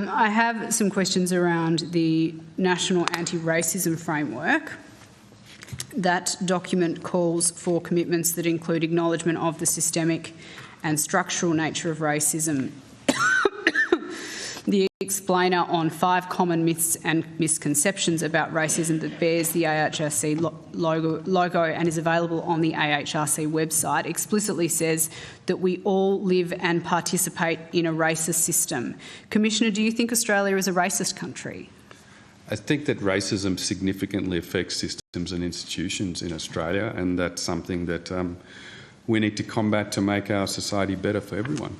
I have some questions around the National Anti-Racism Framework. That document calls for commitments that include acknowledgement of the systemic and structural nature of racism. The explainer on 5 common myths and misconceptions about racism that bears the AHRC logo and is available on the AHRC website explicitly says that we all live and participate in a racist system. Commissioner, do you think Australia is a racist country? I think that racism significantly affects systems and institutions in Australia, and that's something that we need to combat to make our society better for everyone.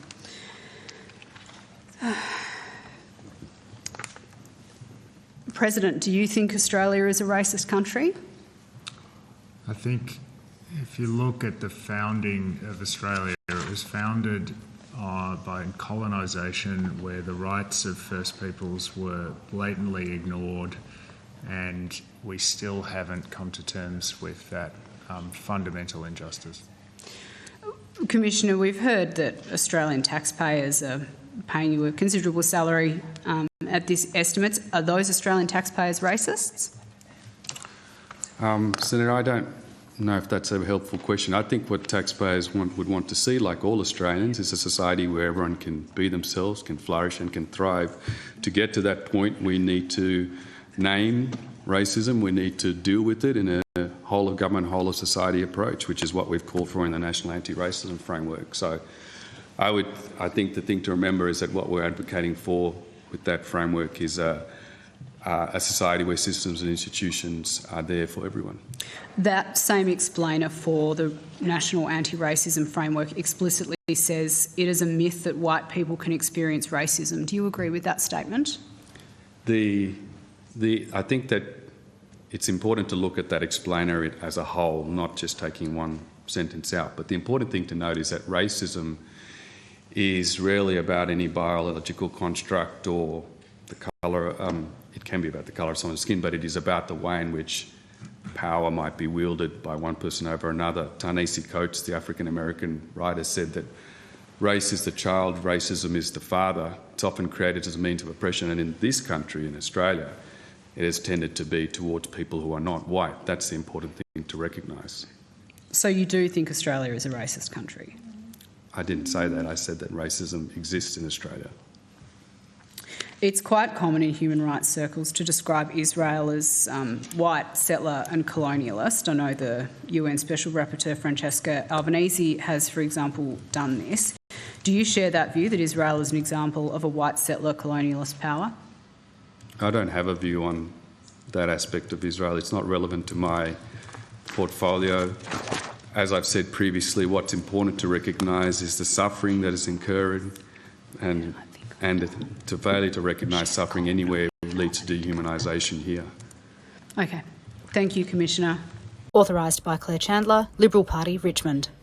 President, do you think Australia is a racist country? I think if you look at the founding of Australia, it was founded by colonisation, where the rights of First Peoples were blatantly ignored, and we still haven't come to terms with that fundamental injustice. Commissioner, we've heard that Australian taxpayers are paying you a considerable salary at this estimates. Are those Australian taxpayers racists? Senator, I don't know if that's a helpful question. I think what taxpayers would want to see, like all Australians, is a society where everyone can be themselves, can flourish and can thrive. To get to that point, we need to name racism, we need to deal with it in a whole of government, whole of society approach, which is what we've called for in the National Anti-Racism Framework. So I think the thing to remember is that what we're advocating for with that framework is a society where systems and institutions are there for everyone. That same explainer for the National Anti-Racism Framework explicitly says it is a myth that white people can experience racism. Do you agree with that statement? I think that it's important to look at that explainer as a whole, not just taking one sentence out. But the important thing to note is that racism is rarely about any biological construct or the colour. It can be about the colour of someone's skin, but it is about the way in which power might be wielded by one person over another. Ta-Nehisi Coates, the African-American writer, said that race is the child, racism is the father. It's often created as a means of oppression, and in this country, in Australia, it has tended to be towards people who are not white. That's the important thing to recognise. So you do think Australia is a racist country? I didn't say that. I said that racism exists in Australia. It's quite common in human rights circles to describe Israel as white, settler and colonialist. I know the UN Special Rapporteur Francesca Albanese has, for example, done this. Do you share that view, that Israel is an example of a white settler colonialist power? I don't have a view on that aspect of Israel. It's not relevant to my portfolio. As I've said previously, what's important to recognise is the suffering that is incurred, and to failure to recognise suffering anywhere leads to dehumanisation here. Okay. Thank you, Commissioner. Authorised by Claire Chandler, Liberal Party, Richmond.